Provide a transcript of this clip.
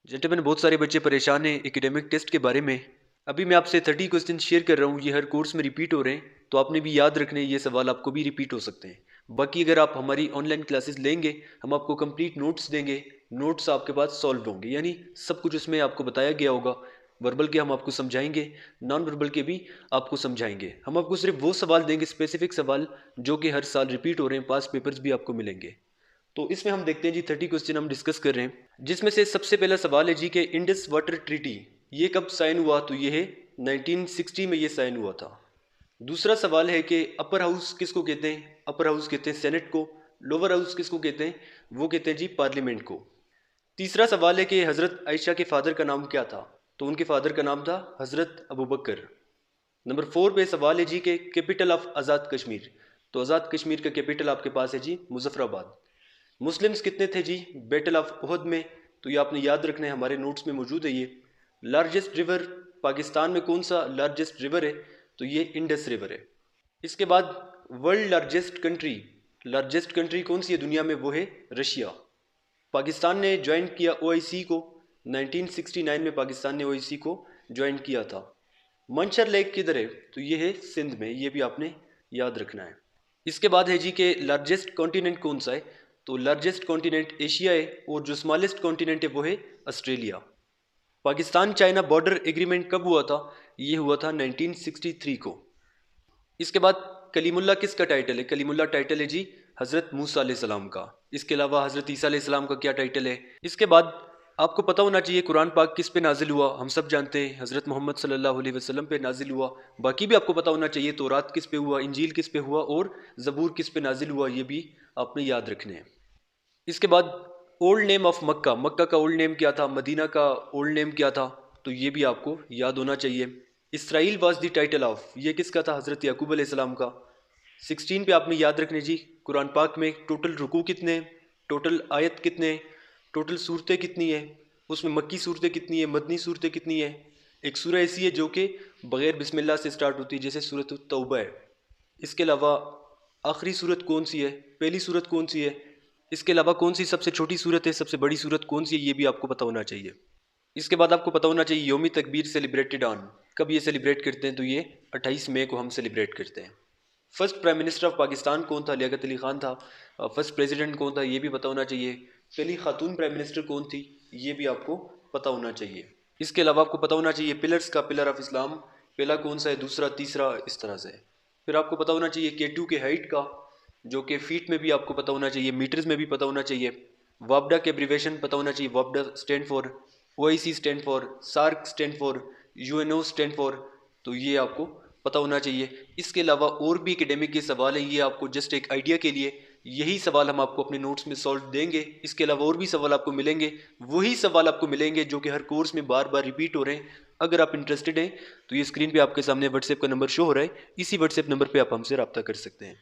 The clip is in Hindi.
जेंटलमैन, बहुत सारे बच्चे परेशान हैं एकेडमिक टेस्ट के बारे में। अभी मैं आपसे 30 क्वेश्चन शेयर कर रहा हूँ, ये हर कोर्स में रिपीट हो रहे हैं, तो आपने भी याद रखने ये सवाल आपको भी रिपीट हो सकते हैं। बाकी अगर आप हमारी ऑनलाइन क्लासेस लेंगे, हम आपको कंप्लीट नोट्स देंगे, नोट्स आपके पास सॉल्व होंगे, यानी सब कुछ उसमें आपको बताया गया होगा। वर्बल के हम आपको समझाएंगे, नॉन वर्बल के भी आपको समझाएंगे। हम आपको सिर्फ वो सवाल देंगे, स्पेसिफिक सवाल जो कि हर साल रिपीट हो रहे हैं, पास पेपर्स भी आपको मिलेंगे। तो इसमें हम देखते हैं जी, 30 क्वेश्चन हम डिस्कस कर रहे हैं, जिसमें से सबसे पहला सवाल है जी कि इंडस वाटर ट्रीटी ये कब साइन हुआ, तो ये है 1960 में ये साइन हुआ था। दूसरा सवाल है कि अपर हाउस किसको कहते हैं, अपर हाउस कहते हैं सेनेट को, लोअर हाउस किसको कहते हैं, वो कहते हैं जी पार्लियामेंट को। तीसरा सवाल है कि हज़रत आयशा के फादर का नाम क्या था, तो उनके फादर का नाम था हज़रत अबू बकर। नंबर 4 पे सवाल है जी के कैपिटल ऑफ आज़ाद कश्मीर, तो आज़ाद कश्मीर का कैपिटल आपके पास है जी मुजफ्फराबाद। मुस्लिम्स कितने थे जी बैटल ऑफ उहद में, तो ये आपने याद रखना है, हमारे नोट्स में मौजूद है ये। लार्जेस्ट रिवर पाकिस्तान में कौन सा लार्जेस्ट रिवर है, तो ये इंडस रिवर है। इसके बाद वर्ल्ड लार्जेस्ट कंट्री कौन सी है दुनिया में, वो है रशिया। पाकिस्तान ने ज्वाइन किया ओआईसी को, 1969 में पाकिस्तान ने ओआईसी को ज्वाइन किया था। मंशर लेक किधर है, तो ये है सिंध में, ये भी आपने याद रखना है। इसके बाद है जी के लार्जेस्ट कॉन्टिनेंट कौन सा है, तो लार्जेस्ट कॉन्टिनेंट एशिया है, और जो स्मॉलेस्ट कॉन्टिनेंट है वो है Australia. Pakistan China border agreement कब हुआ था, ये हुआ था 1963 को। इसके बाद कलीमुल्लाह किसका टाइटल है, कलीमुल्लाह टाइटल है जी हज़रत मूसा अलैहिस्सलाम का। इसके अलावा हज़रत ईसा अलैहिस्सलाम का क्या टाइटल है। इसके बाद आपको पता होना चाहिए कुरान पाक किस पे नाजिल हुआ, हम सब जानते हैं हज़रत मोहम्मद सल्लल्लाहु अलैहि वसल्लम पे नाजिल हुआ। बाकी भी आपको पता होना चाहिए तौरात किस पे हुआ, इंजील किस पे हुआ, और ज़बूर किस पे नाजिल हुआ, ये भी आपने याद रखने हैं। इसके बाद ओल्ड नेम ऑफ मक्का, मक्का का ओल्ड नेम क्या था, मदीना का ओल्ड नेम क्या था, तो ये भी आपको याद होना चाहिए। Israel was the title of, ये किसका था, हज़रत याकूब अलैहिस्सलाम का। 16 पे आपने याद रखने जी, कुरान पाक में टोटल रुकू कितने हैं, टोटल आयत कितने हैं, टोटल सूरतें कितनी है, उसमें मक्की सूरतें कितनी है, मदनी सूरतें कितनी है। एक सूरह ऐसी है जो कि बग़ैर बिस्मिल्लाह से स्टार्ट होती है, जैसे सूरत तौबा है। इसके अलावा आखिरी सूरत कौन सी है, पहली सूरत कौन सी है। इसके अलावा कौन सी सबसे छोटी सूरत है, सबसे बड़ी सूरत कौन सी है, ये भी आपको पता होना चाहिए। इसके बाद आपको पता होना चाहिए योमी तकबीर सेलिब्रेटेड ऑन, कब ये सेलिब्रेट करते हैं, तो ये 28 मई को हम सेलिब्रेट करते हैं। First prime minister of Pakistan कौन था, लियाकत अली खान था। फर्स्ट प्रेसिडेंट कौन था, ये भी पता होना चाहिए। पहली खातून प्राइम मिनिस्टर कौन थी, ये भी आपको पता होना चाहिए। इसके अलावा आपको पता होना चाहिए पिलर्स का, पिलर ऑफ इस्लाम पहला कौन सा है, दूसरा, तीसरा, इस तरह से। फिर आपको पता होना चाहिए K2 के हाइट का, जो कि फीट में भी आपको पता होना चाहिए, मीटर्स में भी पता होना चाहिए। वापडा के एब्रीवेशन पता होना चाहिए, वापडा stand for, OIC stand for, SAARC stand for, UNO stand for, तो ये आपको पता होना चाहिए। इसके अलावा और भी एकेडमिक के सवाल है, ये आपको जस्ट एक आइडिया के लिए, यही सवाल हम आपको अपने नोट्स में सॉल्व देंगे। इसके अलावा और भी सवाल आपको मिलेंगे, वही सवाल आपको मिलेंगे जो कि हर कोर्स में बार बार रिपीट हो रहे हैं। अगर आप इंटरेस्टेड हैं तो ये स्क्रीन पे आपके सामने व्हाट्सएप का नंबर शो हो रहा है, इसी व्हाट्सएप नंबर पे आप हमसे रब्ता कर सकते हैं।